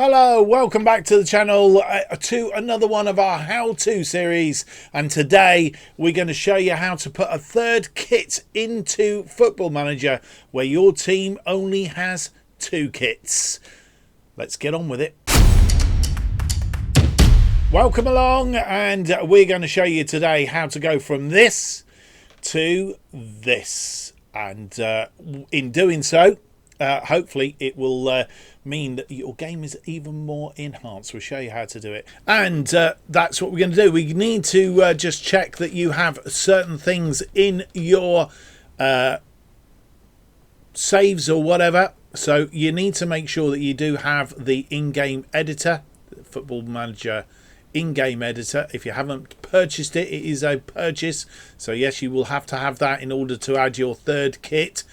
Hello, welcome back to the channel to another one of our how-to series, and today we're going to show you how to put a third kit into Football Manager where your team only has 2 kits. Let's get on with it. Welcome along, and we're going to show you today how to go from this to this, and in doing so hopefully it will mean that your game is even more enhanced. We'll show you how to do it, and that's what we're going to do. We need to just check that you have certain things in your saves or whatever. So you need to make sure that you do have the in-game editor, Football Manager in-game editor. If you haven't purchased it, it is a purchase, so yes, you will have to have that in order to add your third kit.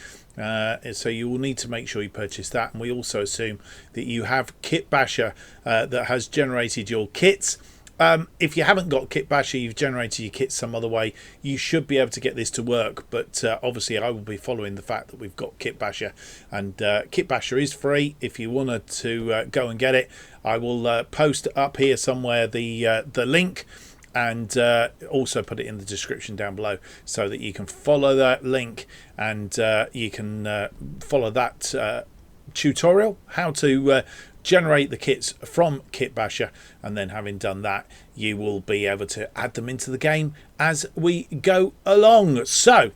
So you will need to make sure you purchase that, and we also assume that you have Kit Basher that has generated your kits. If you haven't got Kit Basher, you've generated your kits some other way, you should be able to get this to work, but obviously I will be following the fact that we've got Kit Basher, and Kit Basher is free. If you wanted to go and get it, I will post up here somewhere the link, and also put it in the description down below so that you can follow that link, and you can follow that tutorial how to generate the kits from Kit Basher, and then having done that, you will be able to add them into the game as we go along. So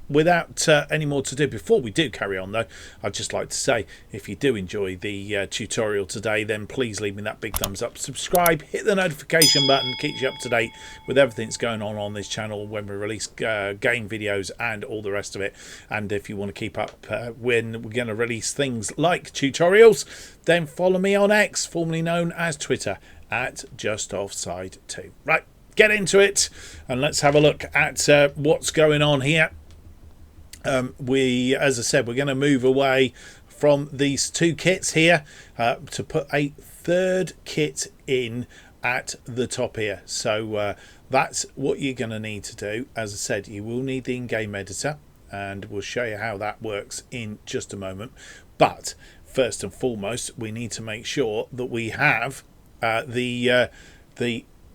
without any more to do, before we do carry on though, I'd just like to say, if you do enjoy the tutorial today, then please leave me that big thumbs up, subscribe, hit the notification button, keeps you up to date with everything that's going on this channel when we release game videos and all the rest of it. And if you want to keep up when we're going to release things like tutorials, then follow me on X, formerly known as Twitter, at JustOffsideFM. Right, get into it and let's have a look at what's going on here. As I said, we're going to move away from these 2 kits here to put a third kit in at the top here. So that's what you're going to need to do. As I said, you will need the in-game editor, and we'll show you how that works in just a moment. But first and foremost, we need to make sure that we have the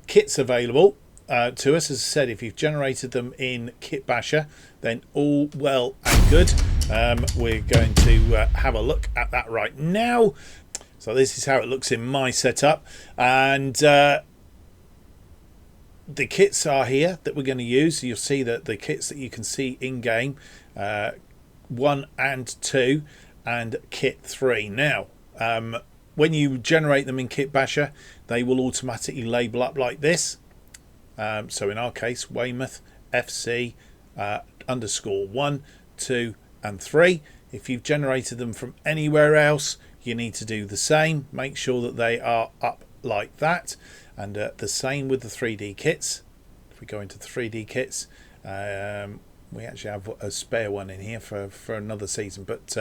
kits available to us. As I said, if you've generated them in Kit Basher, then all well and good. We're going to have a look at that right now. So this is how it looks in my setup, and the kits are here that we're going to use. You'll see that the kits that you can see in game, 1 and 2 and Kit 3. Now when you generate them in Kit Basher, they will automatically label up like this. So in our case, Weymouth FC _1, 2 and 3. If you've generated them from anywhere else, you need to do the same. Make sure that they are up like that, and the same with the 3D kits. If we go into the 3D kits, we actually have a spare one in here for another season, but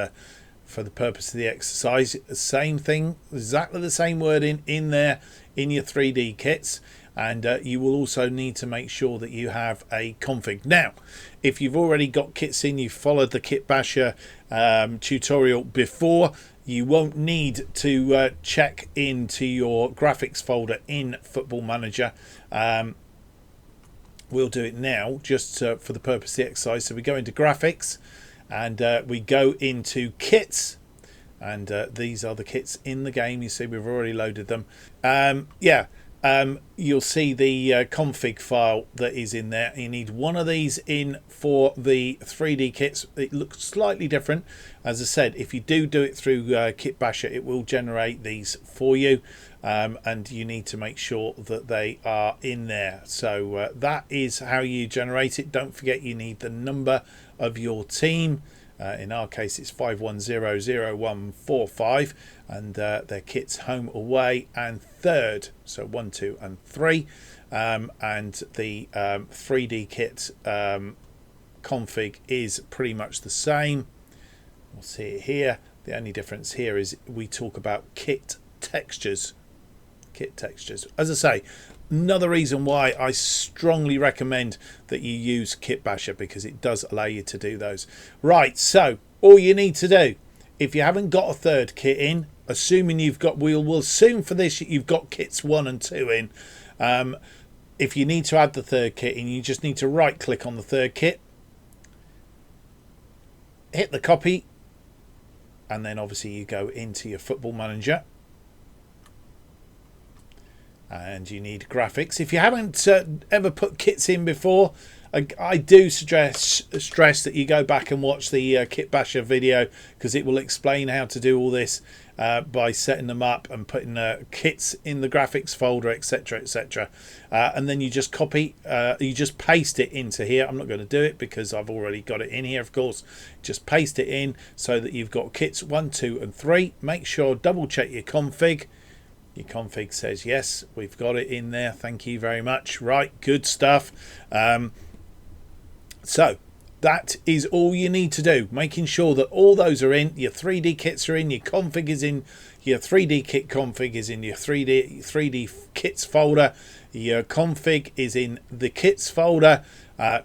for the purpose of the exercise, same thing, exactly the same wording in there in your 3D kits. And you will also need to make sure that you have a config. Now, if you've already got kits in, you've followed the Kit Basher tutorial before, you won't need to check into your graphics folder in Football Manager. We'll do it now just for the purpose of the exercise. So we go into graphics, and we go into kits, and these are the kits in the game. You see we've already loaded them. You'll see the config file that is in there. You need one of these in for the 3D kits. It looks slightly different. As I said, if you do it through Kit Basher, it will generate these for you, and you need to make sure that they are in there. So that is how you generate it. Don't forget, you need the number of your team. In our case, it's 51000145, and their kits home, away and third, so 1, 2 and 3, and the 3D kit config is pretty much the same. We'll see it here. The only difference here is we talk about kit textures. As I say, another reason why I strongly recommend that you use Kit Basher, because it does allow you to do those. Right, so all you need to do, if you haven't got a third kit in, assuming you've got, we'll assume for this you've got kits 1 and 2 in. If you need to add the third kit in, you just need to right click on the third kit, hit the copy, and then obviously you go into your Football Manager and you need graphics. If you haven't ever put kits in before, I do stress that you go back and watch the Kit Basher video, because it will explain how to do all this by setting them up and putting kits in the graphics folder, etc, etc. And then you just copy, you just paste it into here. I'm not going to do it because I've already got it in here, of course. Just paste it in so that you've got kits 1, 2 and 3. Make sure, double check your config. Your config says yes, we've got it in there. Thank you very much. Right, good stuff. So that is all you need to do, making sure that all those are in, your 3D kits are in, your config is in, your 3D kit config is in your 3D kits folder, your config is in the kits folder.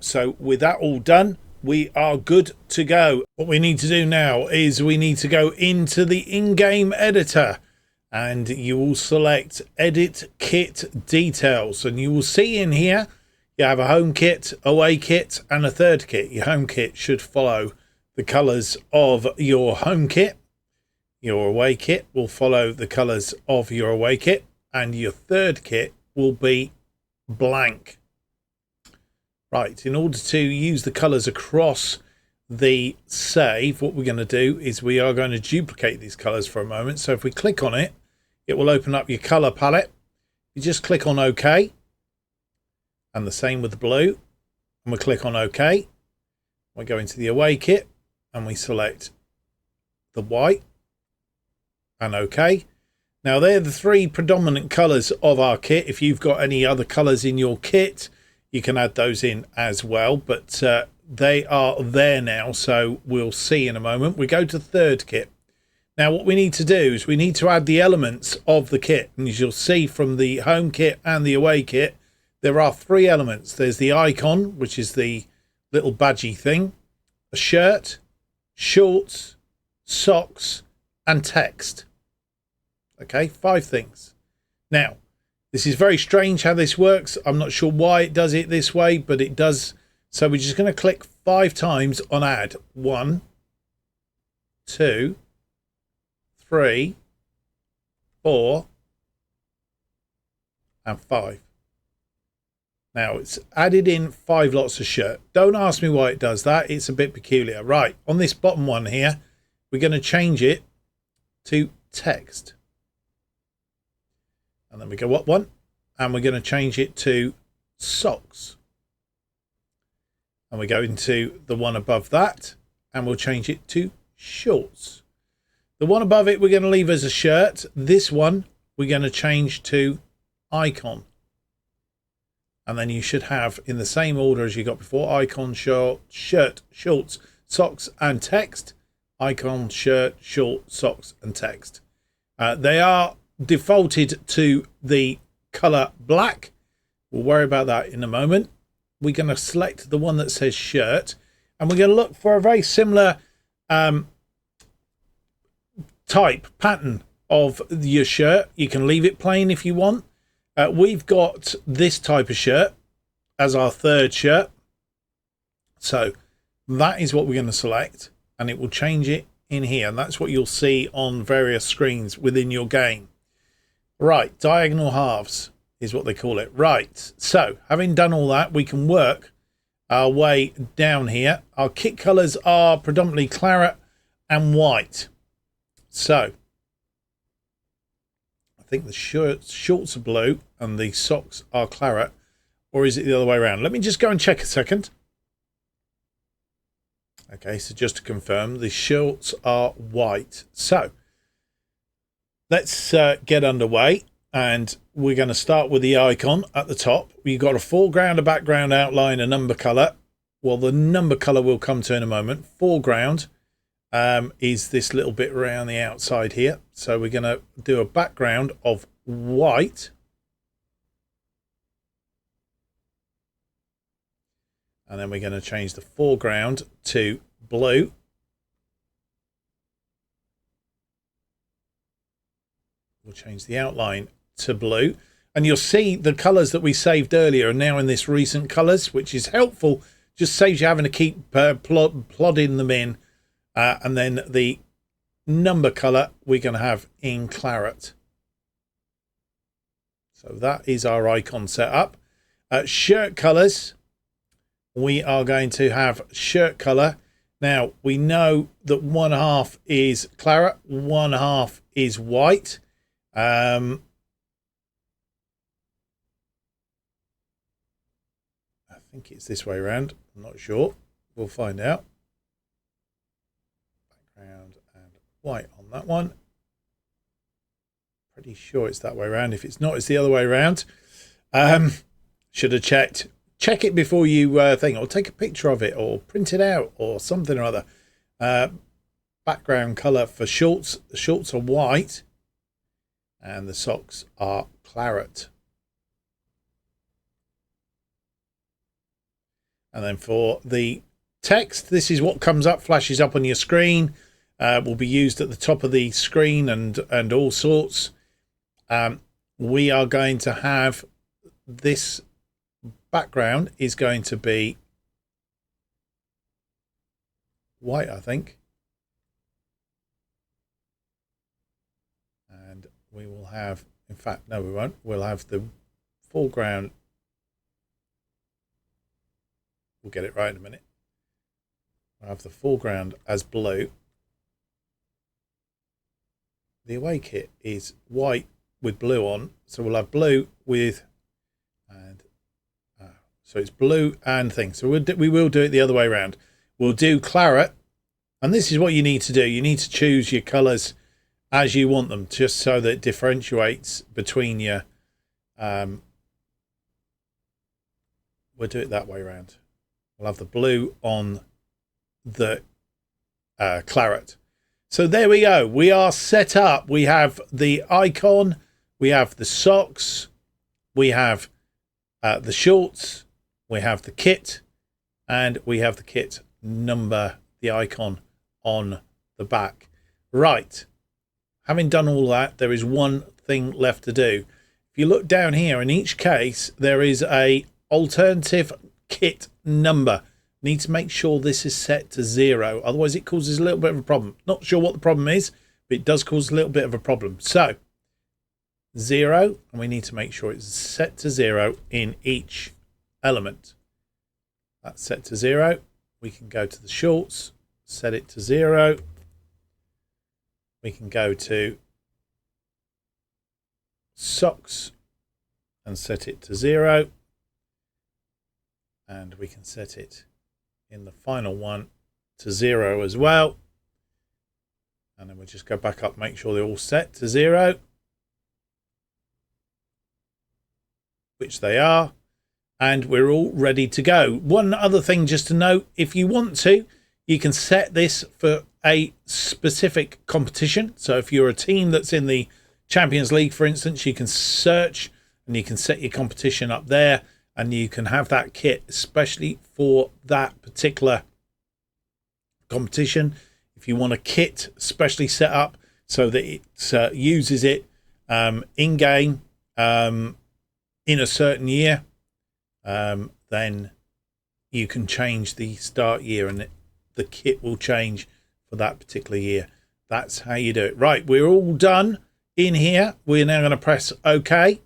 So with that all done, we are good to go. What we need to do now is we need to go into the in-game editor, and you will select edit kit details, and you will see in here you have a home kit, away kit and a third kit. Your home kit should follow the colours of your home kit. Your away kit will follow the colours of your away kit, and your third kit will be blank. Right, in order to use the colours across the save, what we're going to do is we are going to duplicate these colours for a moment. So if we click on it, it will open up your colour palette. You just click on OK. And the same with the blue, and we click on OK. We go into the away kit and we select the white and OK. Now they're the 3 predominant colours of our kit. If you've got any other colours in your kit, you can add those in as well, but they are there now, so we'll see in a moment. We go to third kit. Now what we need to do is we need to add the elements of the kit, and as you'll see from the home kit and the away kit, there are 3 elements. There's the icon, which is the little badgy thing, a shirt, shorts, socks, and text. Okay, 5 things. Now, this is very strange how this works. I'm not sure why it does it this way, but it does. So we're just going to click 5 times on add. 1, 2, 3, 4, and 5. Now it's added in 5 lots of shirt. Don't ask me why it does that. It's a bit peculiar. Right, on this bottom one here, we're going to change it to text. And then we go up one, and we're going to change it to socks. And we go into the one above that, and we'll change it to shorts. The one above it we're going to leave as a shirt. This one we're going to change to icon. And then you should have, in the same order as you got before, icon, shirt, shorts, socks and text. Icon, shirt, short, socks and text. They are defaulted to the colour black. We'll worry about that in a moment. We're going to select the one that says shirt, and we're going to look for a very similar type, pattern of your shirt. You can leave it plain if you want. We've got this type of shirt as our third shirt. So that is what we're going to select, and it will change it in here. And that's what you'll see on various screens within your game. Right, diagonal halves is what they call it. Right, so having done all that, we can work our way down here. Our kit colours are predominantly claret and white. So I think the shorts are blue and the socks are claret, or is it the other way around? Let me just go and check a second. Okay, so just to confirm, the shorts are white. So let's get underway, and we're going to start with the icon at the top. You've got a foreground, a background outline, a number colour. Well, the number colour we'll come to in a moment. Foreground is this little bit around the outside here. So we're going to do a background of white. And then we're going to change the foreground to blue. we'll change the outline to blue. And you'll see the colours that we saved earlier are now in this recent colours, which is helpful. Just saves you having to keep plodding them in. And then the number colour we're going to have in claret. So that is our icon set up. Shirt colours. We are going to have shirt colour. Now, we know that 1/2 is claret, 1/2 is white. I think it's this way around. I'm not sure. We'll find out. Background and white on that one. Pretty sure it's that way around. If it's not, it's the other way around. Should have checked. Check it before you think, or take a picture of it, or print it out, or something or other. Background colour for shorts. The shorts are white, and the socks are claret. And then for the text, this is what comes up, flashes up on your screen. Will be used at the top of the screen and all sorts. We are going to have this background is going to be white, I think. And we will have, in fact, no, we won't. We'll have the foreground. We'll get it right in a minute. We'll have the foreground as blue. The away kit is white with blue on, so we'll have blue with, and so it's blue and thing. So we will do it the other way around. We'll do claret, and this is what you need to do. You need to choose your colours as you want them, just so that it differentiates between your. We'll do it that way around. We'll have the blue on the claret. So there we go. We are set up. We have the icon. We have the socks. We have the shorts. We have the kit. And we have the kit number, the icon on the back. Right. Having done all that, there is one thing left to do. If you look down here, in each case, there is a alternative kit number. Need to make sure this is set to 0, otherwise it causes a little bit of a problem. Not sure what the problem is, but it does cause a little bit of a problem. So 0, and we need to make sure it's set to 0 in each element. That's set to 0. We can go to the shorts, set it to 0. We can go to socks and set it to 0. And we can set it in the final one to 0 as well. And then we'll just go back up, make sure they're all set to 0, which they are. And we're all ready to go. One other thing just to note, if you want to, you can set this for a specific competition. So if you're a team that's in the Champions League, for instance, you can search and you can set your competition up there, and you can have that kit especially for that particular competition. If you want a kit specially set up so that it uses it in-game in a certain year, then you can change the start year and the kit will change for that particular year. That's how you do it. Right, we're all done in here. We're now going to press OK.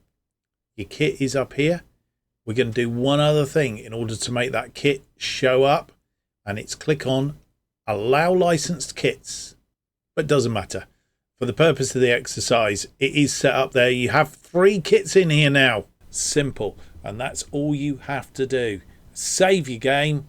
Your kit is up here. We're going to do one other thing in order to make that kit show up, and it's click on Allow Licensed Kits. But it doesn't matter. For the purpose of the exercise, it is set up there. You have 3 kits in here now. Simple. And that's all you have to do. Save your game.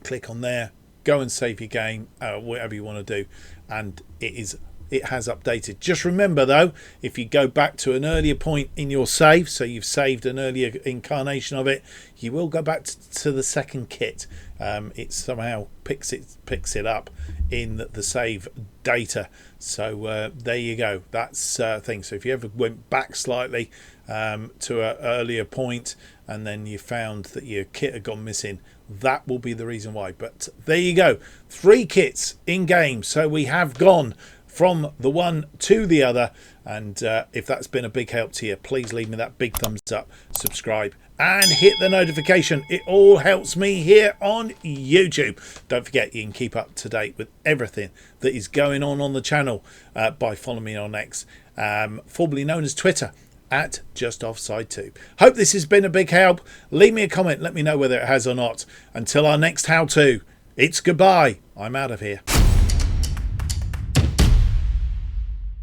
Click on there. Go and save your game, whatever you want to do. And it has updated. Just remember though, if you go back to an earlier point in your save, so you've saved an earlier incarnation of it, you will go back to the second kit. It somehow picks it up in the save data. So there you go. That's thing. So if you ever went back slightly to an earlier point and then you found that your kit had gone missing, that will be the reason why. But there you go. 3 kits in game. So we have gone from the one to the other. And if that's been a big help to you, please leave me that big thumbs up, subscribe and hit the notification. It all helps me here on YouTube. Don't forget, you can keep up to date with everything that is going on the channel by following me on X, formerly known as Twitter, at JustOffsideTube. Hope this has been a big help. Leave me a comment, let me know whether it has or not. Until our next how-to, it's goodbye. I'm out of here.